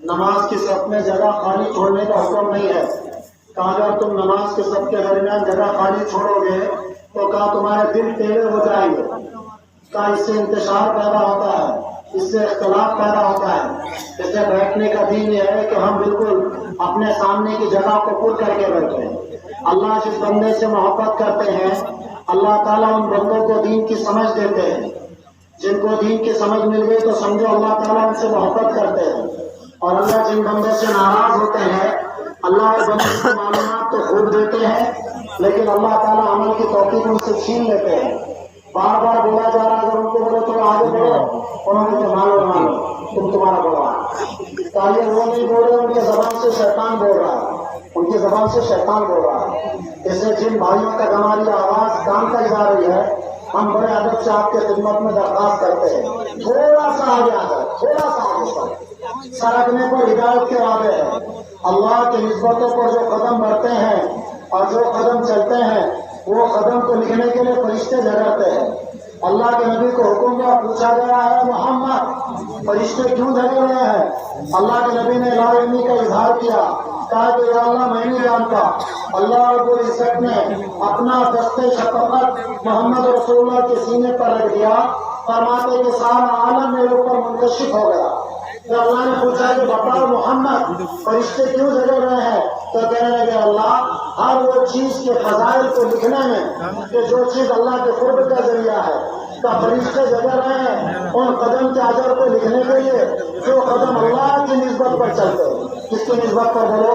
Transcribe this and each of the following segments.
نماز کی صف میں جگہ خالی چھوڑنے کا حکم نہیں ہے. کہا اگر تم نماز کے صف کے درمیان جگہ خالی چھوڑو گے تو کہا تمہارے دل ٹیڑھے ہو جائیں گے. کہا اس سے انتشار پیدا ہوتا ہے, اس سے اختلاف پیدا ہوتا ہے. جیسے بیٹھنے کا دین یہ ہے کہ ہم بالکل اپنے سامنے کی جگہ کو پر کر کے بیٹھے. اللہ جس بندے سے محبت کرتے ہیں اللہ تعالیٰ ان بندوں کو دین کی سمجھ دیتے ہیں. جن کو دین کی سمجھ مل گئی تو سمجھو اللہ تعالیٰ ان سے محبت کرتے ہیں. اور اللہ جن بندوں سے ناراض ہوتے ہیں اللہ اور بندوں کی معلومات تو خوب دیتے ہیں لیکن اللہ تعالیٰ عمل کی توفیق ان سے چھین لیتے ہیں. بار بار بولا جا رہا اگر ان کو بولے تو آگے بڑھو, انہوں نے مانو تم تمہارا بڑھوا. تالیہ وہ نہیں بول رہے, ان کے زبان سے شیطان بول رہا ہے, ان کی زبان سے شیطان بول رہا ہے. جیسے جن بھائیوں تک ہماری آواز کام تک جا رہی ہے ہم بڑے ادب سے آپ کے خدمت میں درخواست کرتے ہیں تھوڑا سا آگے آ جائے, تھوڑا سا آگے پر. سرکنے پر ہدایت کے وعدے ہیں. اللہ کی نسبتوں پر جو قدم بڑھتے ہیں اور جو قدم چلتے ہیں وہ قدم کو لکھنے کے لیے فرشتے جگاتے ہیں. اللہ کے نبی کو حکم دیا, پوچھا گیا ہے محمد فرشتے کیوں جگے ہوئے ہیں؟ اللہ کے نبی نے لا علمی کا اظہار کیا, کہا کہ یا اللہ میں نہیں جانتا. اللہ رب العزت نے اپنا دستے شفقت محمد رسول اللہ کے سینے پر رکھ دیا, فرماتے کہ سارا عالم میرے اوپر منکشف ہو گیا. تو اللہ نے پوچھا کہ بتاؤ محمد فرشتے کیوں جگے رہے ہیں؟ تو کہنے لگے اللہ ہر وہ چیز کے فضائل کو لکھنے میں کہ جو چیز اللہ کے قرب کا ذریعہ ہے کا فرشتے جگہ رہے ہیں ان قدم کے اجر کو لکھنے کے لیے جو قدم اللہ کی نسبت پر چلتے ہیں. کس کی نسبت پر بولو؟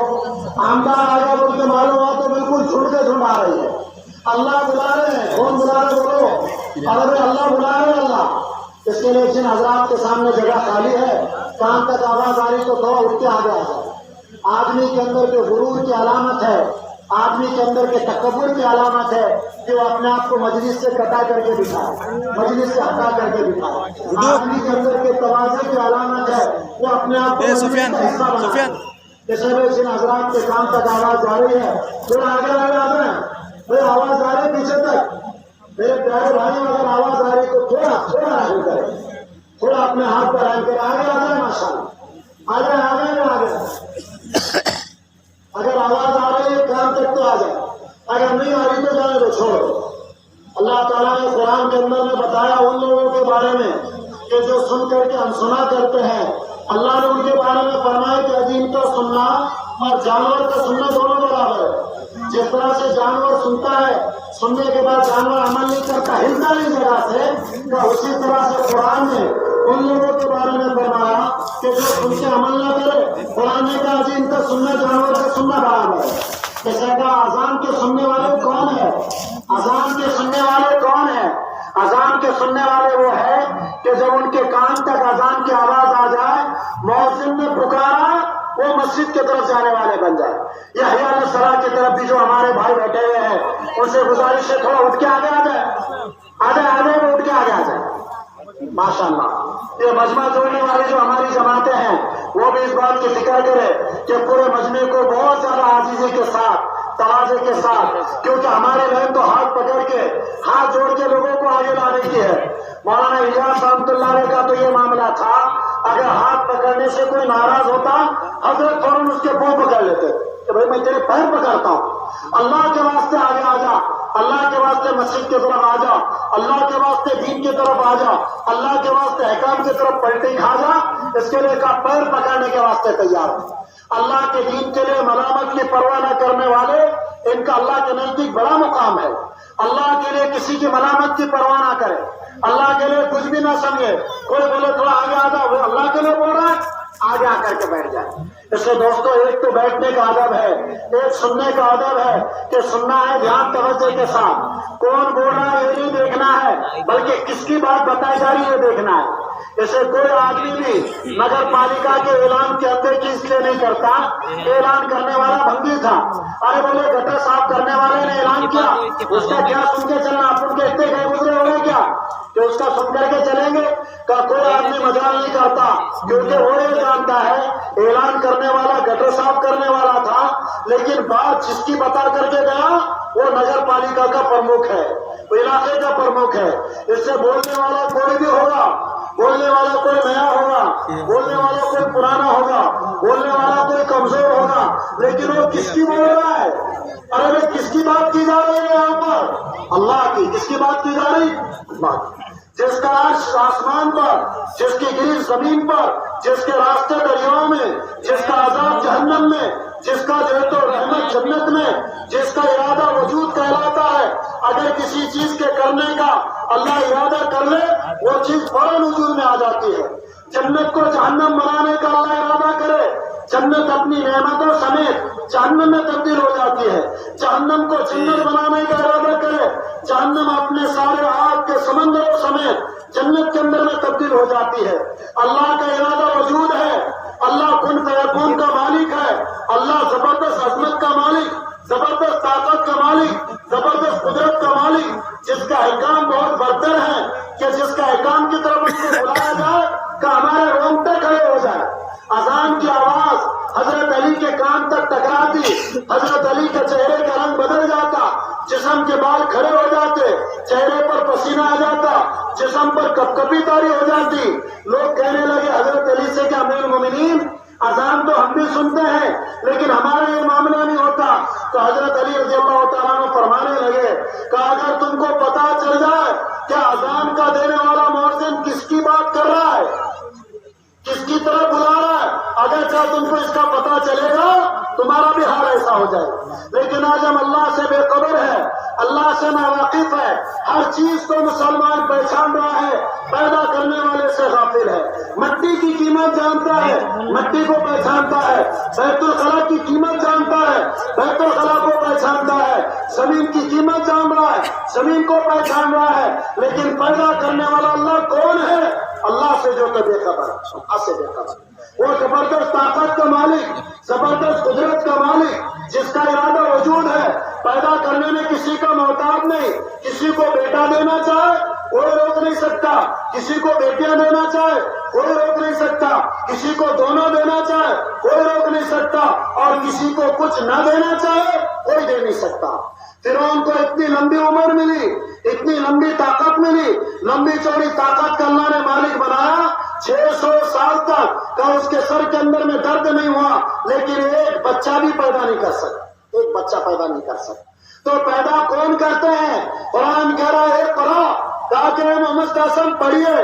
آمدار آگا بول کے معلوم ہوا تو بالکل جھوٹ کے جھوٹ آ رہی ہے. اللہ بلا رہے ہیں, کون بلا رہے بولو؟ اگر اللہ بلا رہے اللہ. اس کے لیے جن حضرات کے سامنے جگہ خالی ہے کان تک آواز آ رہی تو تھوڑا اٹھ کے آگے آ جائے. آدمی کے اندر کے غرور کی علامت ہے, آدمی کے اندر کے تکبر کی علامت ہے کہ وہ اپنے آپ کو مجلس سے کٹا کر کے دکھائے, مجلس سے ہٹا کر کے دکھائے. آدمی کے اندر کے تواضع کی علامت ہے وہ اپنے آپ کو مجلس کا حصہ بنائے. جیسے جن حضرات کے کان تک آواز آ رہی ہے تھوڑا آگے آگے آ جائیں. بھائی آواز آ رہی پیچھے تک, میرے پیارے بھائی اگر آواز آ رہی تو تھوڑا تھوڑا آگے کریں, تھوڑا اپنے ہاتھ پر آگے آگے آ جائیں. ماشاء اللہ آگے آگے آگے. اگر آواز آ رہی ہے کان تک تو آ جائے, اگر نہیں آ رہی تو جانے تو چھوڑو. اللہ تعالیٰ نے قرآن کے اندر میں بتایا ان لوگوں کے بارے میں کہ جو سن کر کے انسنا کرتے ہیں. اللہ نے ان کے بارے میں فرمایا کہ عظیم کا سننا اور جانور کا سننا دونوں برابر ہے. جس طرح سے جانور سنتا ہے سننے کے بعد جانور عمل نہیں کرتا, ہلتا نہیں جگہ سے, تو اسی طرح سے قرآن نے ان لوگوں کے بارے میں فرمایا کہ جو سن کے عمل نہ کرے. قرآن نے کہا جن کا سننا جانور کا سننا برابر ہے. جیسے کہا اذان کے سننے والے کون ہے؟ اذان کے سننے والے کون ہے؟ اذان کے سننے والے وہ ہے کہ جب ان کے کان تک اذان کی آواز آ جائے مؤذن نے پکارا وہ مسجد کی طرف جانے والے بن جائے. یحییٰ علیہ السلام کی طرف بھی جو ہمارے بھائی بیٹھے ہوئے ہیں ان سے گزارش ہے تھوڑا اٹھ کے آگے آ جائے, آگے وہ اٹھ کے آگے آ جائے. ماشاء اللہ یہ مجمع جوڑنے والی جو ہماری جماعتیں ہیں وہ بھی اس بات کی فکر کرے کہ پورے مجمع کو بہت زیادہ عاجزی کے ساتھ تواضع کے ساتھ, کیونکہ ہمارے لائن تو ہاتھ پکڑ کے ہاتھ جوڑ کے لوگوں کو آگے لانے کی ہے. مولانا الیاس رحمۃ اللہ علیہ کا تو یہ معاملہ تھا, اگر ہاتھ پکڑنے سے کوئی ناراض ہوتا حضرت فوراً اس کے پاؤں پکڑ لیتے کہ بھائی میں تیرے پیر پکڑتا ہوں, اللہ کے واسطے آگے آ جا, اللہ کے واسطے مسجد کی طرف آ جا, اللہ کے واسطے دین کی طرف آ جا, اللہ کے واسطے احکام کی طرف پلٹی کھا جا. اس کے لیے کا پیر پکڑنے کے واسطے تیار ہے. اللہ کے دین کے لیے ملامت کی پرواہ نہ کرنے والے ان کا اللہ کے نزدیک بڑا مقام ہے. اللہ کے لیے کسی کی ملامت کی پرواہ نہ کرے, اللہ کے لیے کچھ بھی نہ سمجھے. کوئی بولے تھوڑا آگے آ جاؤ, وہ اللہ کے لیے بول رہا ہے آگے آ کر کے بیٹھ جائے. اس لیے دوستو ایک تو بیٹھنے کا ادب ہے, ایک سننے کا ادب ہے کہ سننا ہے دھیان توجہ کے ساتھ. کون بول رہا ہے یہ نہیں دیکھنا ہے بلکہ کس کی بات بتائی جا رہی ہے دیکھنا ہے. اسے کوئی آدمی بھی نگر پالیکا کے اعلان کے اندر کی اس لیے نہیں کرتا, اعلان کرنے والا بھنگی تھا. ارے بولے گٹر صاف کرنے والے نے اعلان کیا, اس کا کیا سن کے چلنا, آپ ان کے اتنے گئے گزرے ہو گئے کیا کہ اس کا سن کر کے چلیں گے؟ کا کوئی آدمی مجال نہیں کرتا کیونکہ وہ یہ جانتا ہے اعلان کرنے والا گٹر صاف کرنے والا تھا, لیکن بات جس کی بتا کر کے گیا وہ نگر پالیکا کا پرمکھ ہے, علاقے کا پرمکھ ہے. اس سے بولنے والا کوئی بھی ہوگا, بولنے والا کوئی نیا ہوگا, بولنے والا کوئی پرانا ہوگا, بولنے والا کوئی کمزور ہوگا، لیکن وہ کس کی بول رہا ہے؟ ارے بھائی کس کی بات کی جا رہی ہے یہاں پر؟ اللہ کی۔ کس کی بات کی جا رہی؟ اللہ کی۔ جس کا عرش آسمان پر، جس کی گریز زمین پر، جس کے راستے دریاؤں میں، جس کا عذاب جہنم میں، جس کا جو ہے تو رحمت جنت میں، جس کا ارادہ وجود کہلاتا ہے، اگر کسی چیز کے کرنے کا اللہ ارادہ کر لے وہ چیز فوراً وجود میں آ جاتی ہے۔ جنت کو جہنم بنانے کا اللہ ارادہ کرے، جنت اپنی نعمتوں سمیت جہنم میں تبدیل ہو جاتی ہے۔ جہنم کو جنت بنانے کا ارادہ کرے، جہنم اپنے سارے آگ کے سمندروں سمیت جنت کے اندر میں تبدیل ہو جاتی ہے۔ اللہ کا ارادہ وجود ہے، اللہ کن فیکون کا مالک ہے، اللہ زبردست عظمت کا مالک، زبردست طاقت کا مالک، زبردست قدرت کا مالک، جس کا احکام بہت برتر ہے کہ جس کا احکام کی طرف اس کو بلایا جائے کہ ہمارے رونگٹے کھڑے ہو جائے۔ اذان کی آواز حضرت علی کے کان تک ٹکراتی، حضرت علی کے چہرے کا رنگ بدل جاتا، جسم کے بال کھڑے ہو جاتے، چہرے پر پسینہ آ جاتا، جسم پر کپکپی طاری ہو جاتی۔ لوگ کہنے لگے حضرت علی سے کہ امیر المومنین اذان تو ہم بھی سنتے ہیں لیکن ہمارا یہ معاملہ نہیں ہوتا۔ تو حضرت علی رضی اللہ تعالیٰ عنہ فرمانے لگے کہ اگر تم کو پتا چل جائے کہ اذان کا دینے والا مؤذن کس کی بات کر رہا ہے، کس کی طرف بلا رہا ہے، اگر کیا تم کو اس کا پتا چلے گا تمہارا بھی حال ایسا ہو جائے۔ لیکن آج ہم اللہ سے بے خبر ہے، اللہ سے ناواقف ہے، ہر چیز کو مسلمان پہچان رہا ہے، پیدا کرنے والے سے غافل ہے۔ مٹی کی قیمت جانتا ہے، مٹی کو پہچانتا ہے، بیت الخلا کی قیمت جانتا ہے، بیت الخلا کو پہچانتا ہے، زمین کی قیمت جان رہا ہے، زمین کو پہچان رہا ہے، لیکن پیدا کرنے والا اللہ کون ہے؟ اللہ سے جو کہ بے خبر ہے، اللہ سے بے خبر ہے۔ وہ زبردست طاقت کا مالک، زبردست قدرت کا مالک، جس کا ارادہ وجود ہے، پیدا کرنے میں کسی کا محتاج نہیں۔ کسی کو بیٹا دینا چاہے کوئی روک نہیں سکتا، کسی کو بیٹیاں دینا چاہے کوئی روک نہیں سکتا، کسی کو دونوں دینا چاہے کوئی روک نہیں سکتا، اور کسی کو کچھ نہ دینا چاہے کوئی دے نہیں سکتا۔ فرعون کو اتنی لمبی عمر ملی، اتنی لمبی طاقت ملی، لمبی چوڑی طاقت کا اللہ نے مالک بنایا، 600 سال تک کا اس کے سر کے اندر میں درد نہیں ہوا، لیکن ایک بچہ بھی پیدا نہیں کر سکتا، ایک بچہ پیدا نہیں کر سکتا۔ تو پیدا کون کرتے ہیں؟ قرآن کہہ رہا ہے اقرا، کہا کہ محمد قاسم پڑھیے،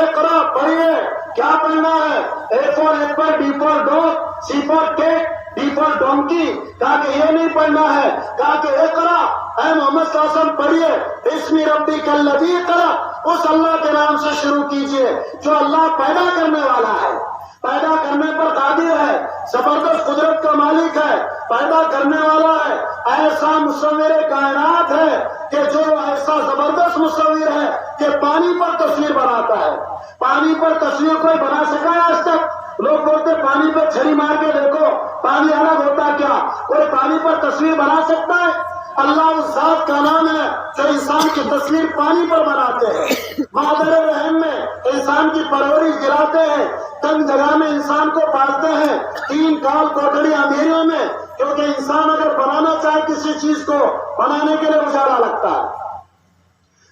اقرا پڑھیے۔ کیا پڑھنا ہے؟ A for apple, D for dog, C for cat, D for donkey. کہا کہ یہ نہیں پڑھنا ہے، کہا کہ اقرا، اے محمد قاسم پڑھیے، اسم ربک الذی خلق، اس اللہ کے نام سے شروع کیجئے جو اللہ پیدا کرنے والا ہے، پیدا کرنے پر قادر ہے، زبردست قدرت کا مالک ہے، پیدا کرنے والا ہے، ایسا مصور کائنات ہے کہ جو ایسا زبردست مصور ہے کہ پانی پر تصویر بناتا ہے۔ پانی پر تصویر کوئی بنا سکا ہے آج تک؟ لوگ بولتے پانی پر چھری مار کے دیکھو پانی الگ ہوتا کیا؟ کوئی پانی پر تصویر بنا سکتا ہے؟ اللہ اس ذات کا نام ہے جو انسان کی تصویر پانی پر بناتے ہیں، مادر رحم میں انسان کی پرورش گراتے ہیں، تنگ جگہ میں انسان کو پالتے ہیں، 3 کال کوٹڑی اندھیریوں میں، کیونکہ انسان اگر بنانا چاہے کسی چیز کو بنانے کے لیے اجالا لگتا ہے۔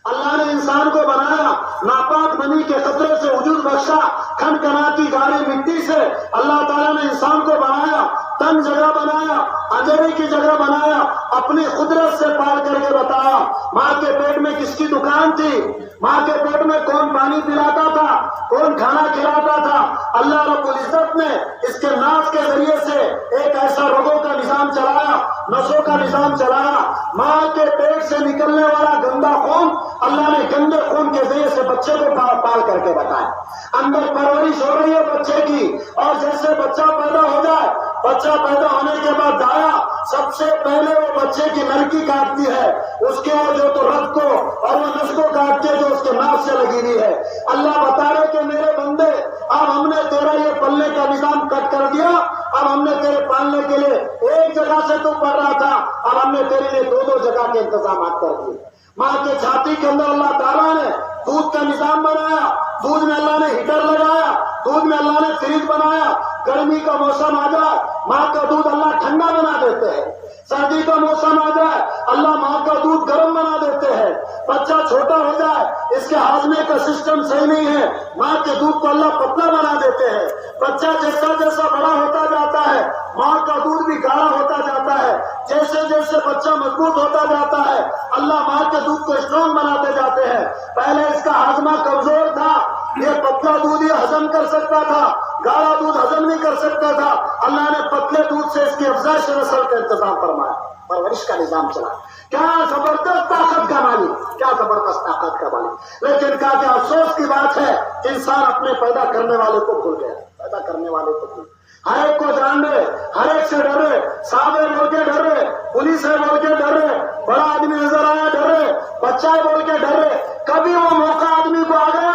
اللہ نے انسان کو بنایا، ناپاک منی کے قطرے سے وجود بخشا، کھنکھناتی گاڑی مٹی سے اللہ تعالیٰ نے انسان کو بنایا، تنگ جگہ بنایا، اجڑی کی جگہ بنایا، اپنی قدرت سے پال کر کے بتایا۔ ماں کے پیٹ میں کس کی دکان تھی؟ ماں کے پیٹ میں کون پانی پلاتا تھا؟ کون کھانا کھلاتا تھا؟ اللہ رب العزت نے اس کے ناف کے ذریعے سے ایک ایسا رگوں کا نظام چلایا، نسوں کا نظام چلایا۔ ماں کے پیٹ سے نکلنے والا گندا خون اللہ نے گندے خون کے ذریعے سے بچے کو پال کر کے بتایا۔ اندر پرورش ہو رہی ہے بچے کی، اور جیسے بچہ پیدا ہو جائے، بچہ پیدا ہونے کے بعد دایا سب سے پہلے وہ بچے کی نلکی کاٹتی ہے، اس کے اور جو تو رگ کو اور وہ نس کو کاٹتی ہے جو اس کے ناف سے لگی ہوئی ہے۔ اللہ بتا رہے کہ میرے بندے اب ہم نے تیرا یہ پلنے کا نظام کٹ کر دیا، اب ہم نے تیرے پالنے کے لیے ایک جگہ سے تو پڑھ رہا تھا، اب ہم نے تیرے لیے 2 جگہ کے انتظامات کر دیے۔ ماں کے چھاتی کے اندر اللہ تعالیٰ نے دودھ کا نظام بنایا، دودھ میں اللہ نے ہیٹر لگایا، دودھ میں اللہ نے فریج بنایا۔ گرمی کا موسم آ جائے ماں کا دودھ اللہ ٹھنڈا بنا دیتے ہیں، سردی کا موسم آ جائے اللہ ماں کا دودھ گرم بنا دیتے ہیں۔ بچہ چھوٹا ہو جائے، اس کے ہاضمے کا سسٹم صحیح نہیں ہے، ماں کے دودھ کو اللہ پتلا بنا دیتے ہیں۔ بچہ جیسا جیسا بڑا ہوتا جا جیسے بچہ مضبوط ہوتا جاتا ہے اللہ ماں کے دودھ کو اسٹرانگ بناتے جاتے ہیں. پہلے اس کا ہاضمہ کمزور تھا، یہ پتلا دودھ یہ ہضم کر سکتا تھا، گاڑھا دودھ ہضم نہیں کر سکتا تھا. اللہ نے پتلے دودھ سے اس کی افزائش نسل کا انتظام فرمایا، پرورش کا نظام چلا. کیا زبردست طاقت کا مالک، کیا زبردست طاقت کا مالک. لیکن کیا افسوس کی بات ہے انسان اپنے پیدا کرنے والے کو بھول گیا. پیدا کرنے والے کو بھول، ہر ایک کو جان رہے، ہر ایک سے ڈر رہے، صاحب ہے بول کے ڈر رہے، پولیس ہے بول کے ڈر رہے، بڑا آدمی نظر آیا ڈر رہے، بچہ ہے بول کے ڈر رہے. کبھی وہ موقع آدمی کو آ گیا،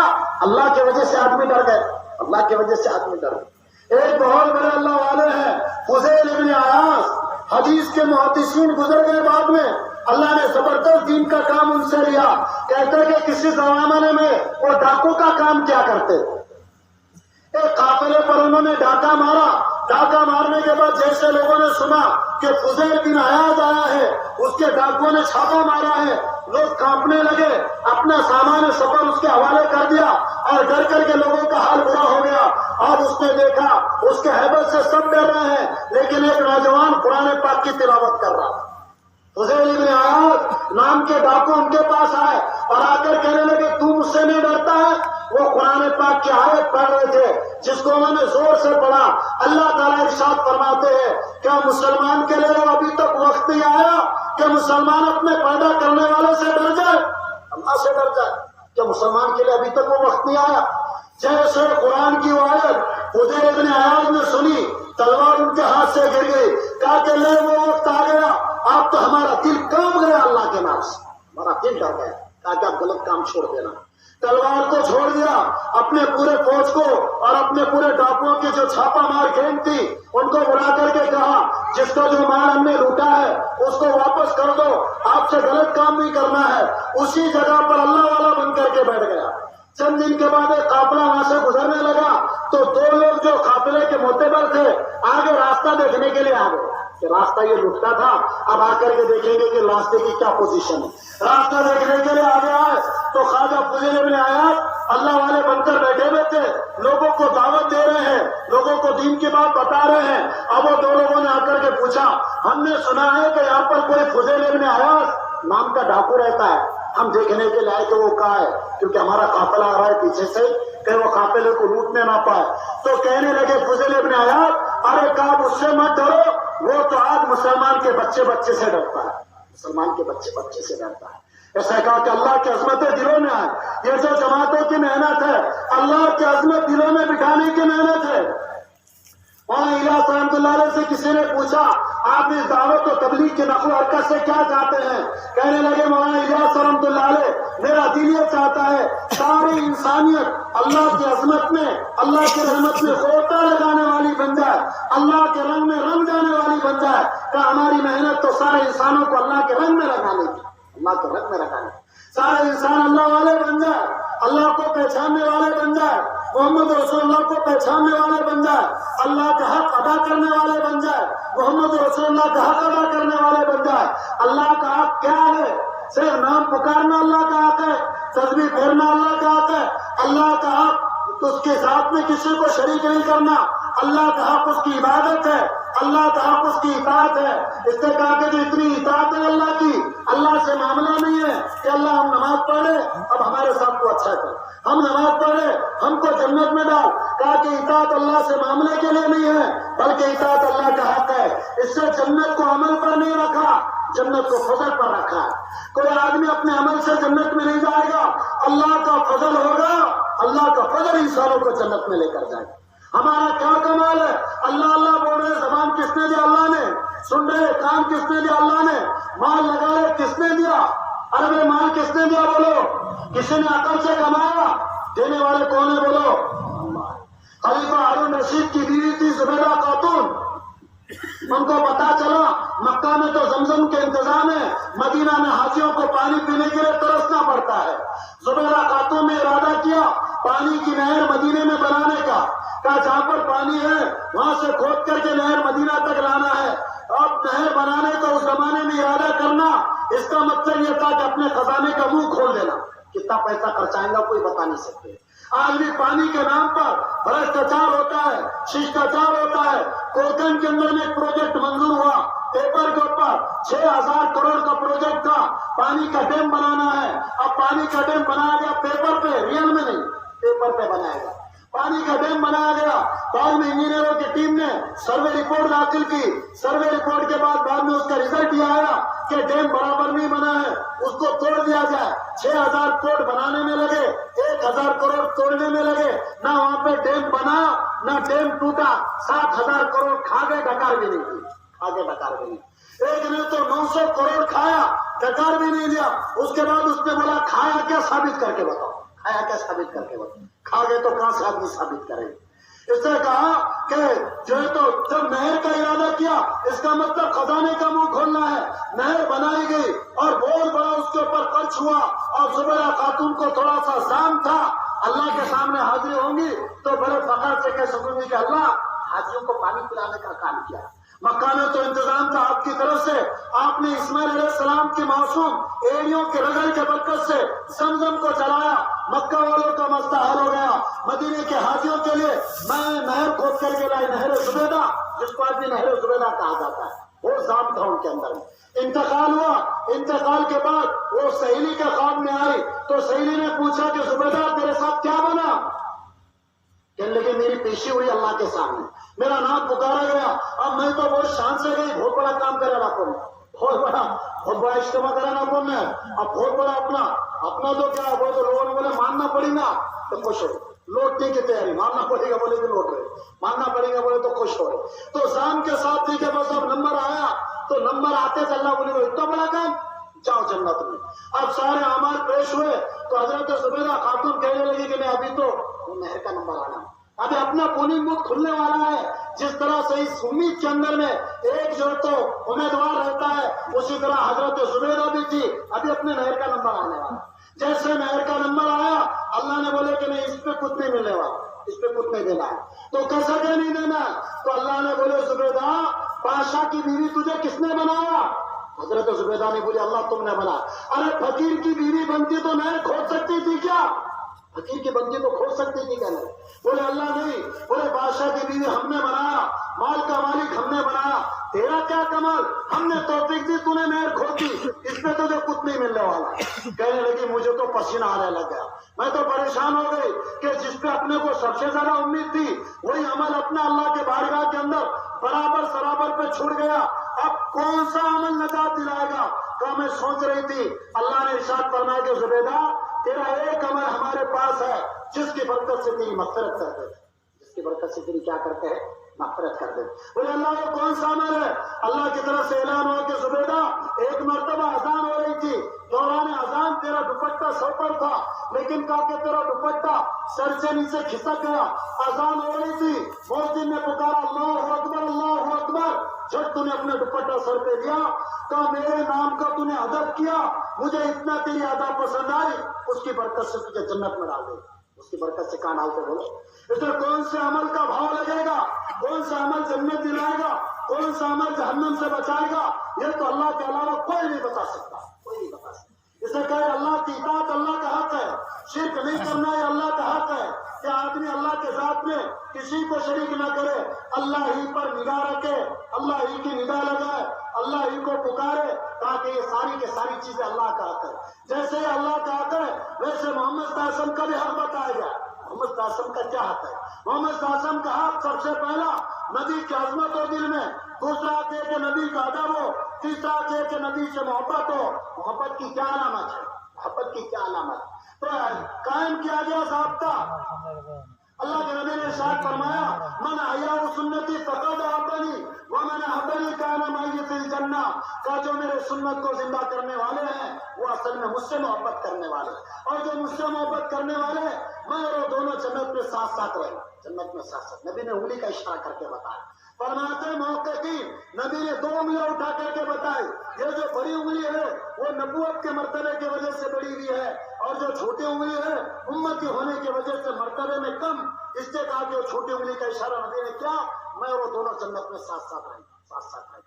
اللہ کی وجہ سے آدمی ڈر گئے، اللہ کی وجہ سے آدمی ڈر گئے. ایک بہت بڑے اللہ والے ہیں فضیل ابن عیاض، حدیث کے محدثین گزر گئے بعد میں، اللہ نے زبردست دین کا کام ان سے لیا. کہتے کہ کسی زمانے میں وہ ڈاکو کا کام کیا کرتے. ایک قافلے پر انہوں نے ڈاکہ مارا. ڈاکہ مارنے کے بعد جیسے لوگوں نے سنا کہ فضیل بن عیاض آیا ہے، اس کے ڈاکوؤں نے چھاپا مارا ہے، لوگ کانپنے لگے، اپنا سامان سفر اس کے حوالے کر دیا اور ڈر کر کے لوگوں کا حال برا ہو گیا. اور اس نے دیکھا اس کے ہیبت سے سب ڈر رہے ہیں، لیکن ایک نوجوان قرآن پاک کی تلاوت کر رہا. فضیل بن عیاض نام کے ڈاکو ان کے پاس آئے اور آ کر کہنے لگے تو مجھ سے نہیں ڈرتا ہے. وہ قرآن پاک کی آیت پڑھ رہے تھے جس کو انہوں نے زور سے پڑھا. اللہ تعالیٰ ارشاد فرماتے ہیں کیا مسلمان کے لیے ابھی تک وقت نہیں آیا کہ مسلمان اپنے پیدا کرنے والوں سے ڈر جائے، اللہ سے ڈر جائے. کیا مسلمان کے لیے ابھی تک وہ وقت نہیں آیا؟ جیسے قرآن کی وہ آیت فضیل بن عیاض نے سنی، تلوار ان کے ہاتھ سے گر گئی. کہا کہ لے وہ وقت آ گیا، آپ تو ہمارا دل کانپ گیا، اللہ کے نام سے ہمارا دل ڈر گیا. کہا کہ آپ غلط کام چھوڑ دینا. تلوار کو چھوڑ دیا، اپنے پورے فوج کو اور اپنے پورے ڈاکوؤں کی جو چھاپا مار گینگ تھی ان کو بلا کر کے کہا جس کا جو مال ہم نے لوٹا ہے اس کو واپس کر دو، آپ سے غلط کام نہیں کرنا ہے. اسی جگہ پر اللہ والا بن کر کے بیٹھ گیا. چند دن کے بعد ایک قافلہ وہاں سے گزرنے لگا تو دو لوگ جو قافلے کے معتبر تھے آگے راستہ دیکھنے کے لیے آ گئے کہ راستہ یہ لٹتا تھا، اب آ کر کے دیکھیں گے کہ راستے کی کیا پوزیشن ہے. راستہ دیکھنے کے لیے آگے آئے تو خواجہ فضیل بن عیاض اللہ والے بن کر بیٹھے ہوئے تھے، لوگوں کو دعوت دے رہے ہیں، لوگوں کو دین کی بات بتا رہے ہیں. اب وہ دو لوگوں نے آ کر کے پوچھا ہم نے سنا ہے کہ یہاں پر کوئی فضیل بن عیاض نام کا ڈاکو رہتا ہے، ہم دیکھنے کے لیے آئے کہ وہ کہاں ہے، کیونکہ ہمارا قافلہ آ رہا ہے پیچھے سے کہ وہ قافلے کو لوٹنے نہ پائے. تو کہنے لگے فضیل بن عیاض ارے کہا اس سے مت ڈرو، وہ تو آج مسلمان کے بچے بچے سے ڈرتا ہے، مسلمان کے بچے بچے سے ڈرتا ہے. ایسا کہا کہ اللہ کی عظمتیں دلوں میں آئے. یہ جو جماعتوں کی محنت ہے اللہ کی عظمت دلوں میں بٹھانے کی محنت ہے. وہاں الیاس رحمۃ اللہ علیہ سے کسی نے پوچھا آپ اس دعوت و تبلیغ کی نقل و حرکت سے کیا چاہتے ہیں؟ کہنے لگے مولانا الیاس رحمۃ اللہ علیہ میرا دل یہ چاہتا ہے ساری انسانیت اللہ کی عظمت میں اللہ کی رحمت میں غوطہ لگانے والی بن جائے، اللہ کے رنگ میں رنگ جانے والی بن جائے. کہ ہماری محنت تو سارے انسانوں کو اللہ کے رنگ میں رکھانے کی، اللہ کے رنگ میں رکھانے کی. سارے انسان اللہ والے بن جائے، اللہ کو پہچاننے والے بن جائے، محمد رسول اللہ کو پہچاننے والے بن جائے، اللہ کا حق ادا کرنے والے بن جائے، محمد رسول اللہ کا حق ادا کرنے والے بن جائے. اللہ کا حق کیا ہے؟ صرف نام پکارنا اللہ کا حق ہے، تسبیح پھیرنا اللہ کا حق ہے. اللہ کا حق اس کے ساتھ میں کسی کو شریک نہیں کرنا، اللہ کا حق اس کی عبادت ہے، اللہ کا حق اس کی اطاعت ہے. اس سے کہا کہ جو اتنی اطاعت ہے اللہ کی، اللہ سے معاملہ نہیں ہے کہ اللہ ہم نماز پڑھے اب ہمارے ساتھ کو اچھا کر، ہم نماز پڑھے ہم کو جنت میں ڈال. کہا کہ اطاعت اللہ سے معاملے کے لیے نہیں ہے بلکہ اطاعت اللہ کا حق ہے. اس سے جنت کو عمل پر نہیں رکھا، جنت کو فضل پر رکھا ہے. کوئی آدمی اپنے عمل سے جنت میں نہیں جائے گا، اللہ کا فضل ہوگا، اللہ کا فضل انسانوں کو جنت میں لے کر جائے گا. ہمارا کیا کمال ہے؟ اللہ اللہ بول رہے، زبان کس نے دیا؟ اللہ نے. سن رہے کان کس نے دیا؟ اللہ نے. مال لگا رہے کس نے دیا؟ ارے مال کس نے دیا؟ بولو. کسی نے عقل سے کمایا؟ دینے والے کون ہے؟ بولو. خلیفہ ہارون رشید کی بیوی تھی زبیدہ خاتون. ان کو پتا چلا مکہ میں تو زمزم کے انتظام ہے، مدینہ میں حاجیوں کو پانی پینے کے لیے ترسنا پڑتا ہے. زبیدہ خاتون نے ارادہ کیا پانی کی نہر مدینے میں بنانے کا. کہا جہاں پر پانی ہے وہاں سے کھود کر کے نہر مدینہ تک لانا ہے. اب نہر بنانے کا اس زمانے میں ارادہ کرنا، اس کا مطلب یہ تھا کہ اپنے خزانے کا منہ کھول دینا. کتنا پیسہ خرچائیں گا کوئی بتا نہیں سکتے. آج بھی پانی کے نام پر بھرشٹاچار ہوتا ہے، ششٹاچار ہوتا ہے۔ کوکن کے اندر میں ایک پروجیکٹ منظور ہوا، پیپر کے اوپر 6,000 کروڑ کا پروجیکٹ تھا، پانی کا ڈیم بنانا ہے۔ اب پانی کا ڈیم بنایا گیا پیپر پہ، ریئل میں نہیں، پیپر پہ بنایا گیا۔ پانی کا ڈیم بنایا گیا، بعد میں انجینئروں کی ٹیم نے سروے رپورٹ داخل کی، سروے رپورٹ کے بعد میں اس کا رزلٹ یہ آیا کہ ڈیم برابر نہیں بنا ہے، اس کو توڑ دیا جائے۔ 6,000 کروڑ بنانے میں لگے، 1,000 کروڑ توڑنے میں لگے، نہ وہاں پہ ڈیم بنا نہ ڈیم ٹوٹا۔ 7,000 کروڑ کھا گئے، ڈکار بھی نہیں کی، آگے ڈکار بھی نہیں۔ ایک نے تو 900 کروڑ کھایا، ڈکار بھی نہیں لیا۔ اس کے بعد اس نے بولا کھایا کیا، ثابت کر کے بتاؤ، کھایا کیا ثابت کر کے بتاؤ۔ کھا گئے تو کہاں سے آدمی ثابت کرے؟ اس نے کہا کہ جو ہے تو جب نہر کا ارادہ کیا، اس کا مطلب خزانے کا منہ کھولنا ہے۔ نہر بنائی گئی اور بہت بڑا اس کے اوپر خرچ ہوا، اور زبیدہ خاتون کو تھوڑا سا زام تھا، اللہ کے سامنے حاضری ہوں گی تو بڑے فخر سے کہہ سکوں گی کہ اللہ حاجیوں کو پانی پلانے کا کام کیا۔ مکہ میں تو انتظام تھا آپ کی طرف سے، آپ نے اسماعیل علیہ السلام کی معصوم ایڑیوں کے رگڑ کے برکت سے زمزم کو چلایا، مکہ والوں کا مسئلہ حل ہو گیا۔ مدینے کے حاجیوں کے لیے میں نہر کھود کر کے لائی، نہر زبیدہ، جس کو آج بھی نہر زبیدہ کہا جاتا ہے، وہ ذات تھا ان کے اندر میں۔ انتقال ہوا، انتقال کے بعد وہ سہیلی کے خواب میں آئی تو سہیلی نے پوچھا کہ زبیدہ تیرے ساتھ کیا بنا؟ کہنے لگے میری پیشی ہوئی اللہ کے سامنے، میرا نام پکارا گیا، اب میں تو بہت شان سے گئی، بہت بڑا کام کرے نا کون، بہت بڑا اجتماع کرے نا کون نے، اب بہت بڑا اپنا تو کیا ہے، وہ تو لوگوں نے بولے ماننا پڑے گا تو خوش ہو، لوٹنے کی تیاری، ماننا پڑے گا بولے کہ لوٹ رہے، ماننا پڑے گا بولے تو خوش ہو رہے۔ تو شام کے ساتھ تھی کہ بس اب نمبر آیا، تو نمبر آتے چل رہا، بولے اتنا بڑا کام، جاؤ جنت میں۔ اب سارے اعمال پیش ہوئے تو حضرت زبیدہ خاتون کہنے لگی کہ نہیں ابھی تو نہر کا نمبر آنا، ابھی اپنا پولنگ بوتھ کھلنے والا ہے۔ جس طرح سے اس امید کے اندر میں ایک جو تو امیدوار رہتا ہے، اسی طرح حضرت زبیدہ بھی تھی، ابھی اپنے نہر کا نمبر آنے والا۔ جیسے نہر کا نمبر آیا، اللہ نے بولے کہ نہیں اس پہ کچھ نہیں ملنے والا، اس پہ کچھ نہیں دینا ہے، تو کیسا کیا نہیں دینا؟ تو اللہ نے بولے زبیدہ بادشاہ کی بیوی تجھے کس نے بنایا؟ حضرت زبیدہ نے بولی اللہ تم نے بنا۔ ارے فقیر کی بیوی بنتی تو نہر کھود سکتی تھی کیا؟ فقیر کی بنتی تو کھود سکتی تھی کیا؟ نہیں، بولے اللہ نہیں، بولے بادشاہ کی بیوی ہم نے بنایا، مال کا مالک ہم نے بنایا، تیرا کیا کمال، ہم نے توفیق دی تو نے نہر کھود دی، اس میں تجھے کچھ نہیں ملنے والا۔ کہنے لگی مجھے تو پسینہ آنے لگ گیا، میں تو پریشان ہو گئی کہ جس پہ اپنے کو سب سے زیادہ امید تھی وہی عمل اپنا اللہ کے بارگاہ کے اندر برابر سرابر پہ چھوڑ گیا، اب کون سا عمل نجات دلائے گا؟ کہ میں سوچ رہی تھی، اللہ نے ارشاد فرمایا کہ زبیدہ تیرا ایک عمل ہمارے پاس ہے جس کی برکت سے تیری مغفرت کرتے ہیں، جس کی برکت سے تیری کیا کرتے ہیں؟ مغفرت کرتے ہیں۔ بولے اللہ وہ کون سا عمل ہے؟ اللہ کی طرف سے اعلان ہوا کہ زبیدہ ایک مرتبہ اذان ہو رہی تھی، دوران اذان تیرا دوپٹہ سر پر تھا، لیکن کہا کہ تیرا دوپٹہ سر سے نیچے کھسک گیا، اذان ہو رہی تھی، مؤذن نے پکارا اللہ اکبر اللہ اکبر، جب تو نے اپنے دوپٹہ سر پہ دیا، کہا میرے نام کا تو نے ادب کیا، مجھے اتنا تیری ادا پسند آئی، اس کی برکت سے تجھے جنت میں ڈال دے، اس کی برکت سے کہاں ڈالتے بولو؟ اس میں کون سے عمل کا بھاؤ لگے گا، کون سا عمل جنت دلائے گا، کون سا عمل جہنم سے بچائے گا، یہ تو اللہ کے علاوہ کوئی نہیں بتا سکتا، کوئی نہیں بتا سکتا۔ اسے کہے اللہ کی اطاعت اللہ کا حق ہے، شرک نہیں کرنا یہ اللہ کا حق ہے، کہ آدمی اللہ کے ذات میں کسی کو شریک نہ کرے، اللہ ہی پر نگاہ رکھے، اللہ ہی کی نگاہ لگائے، اللہ ہی کو پکارے، تاکہ یہ ساری کی ساری چیزیں اللہ کا حق ہے۔ جیسے یہ اللہ کا حق ہے ویسے محمد صلی اللہ علیہ وسلم کا بھی حق بتایا گیا۔ محمد صلی اللہ علیہ وسلم کا کیا حق ہے؟ محمد صلی اللہ علیہ وسلم کا حق سب سے پہلا نبی کی عظمت ہو دل میں، دوسرا کہ نبی کا ادب ہو، تیسرا کہ نبی سے محبت ہو۔ محبت کی کیا علامت ہے؟ محبت کی کیا علامت؟ تو قائم کیا گیا ضابطہ، اللہ کے نبی نے ارشاد فرمایا من احیا سنتی فقد احبنی ومن احبنی کان معی فی الجنہ، کا جو میرے سنت کو زندہ کرنے والے ہیں وہ اصل میں مجھ سے محبت کرنے والے، اور جو مجھ سے محبت کرنے والے ہیں میں اور وہ دونوں جنت میں ساتھ ساتھ رہیں، جنت میں ساتھ ساتھ۔ نبی نے انگلی کا اشارہ کر کے بتایا، فرماتے محققین نبی نے 2 انگلیاں اٹھا کر کے بتائی، یہ جو بڑی انگلی ہے وہ نبوت کے مرتبے کی وجہ سے بڑی ہوئی ہے، اور جو چھوٹی انگلی ہے امتی ہونے کی وجہ سے مرتبے میں کم، اس سے کہا کہ وہ چھوٹی انگلی کا اشارہ نبی نے کیا، میں اور وہ دونوں جنت میں ساتھ ساتھ رہیں، ساتھ ساتھ رہیں۔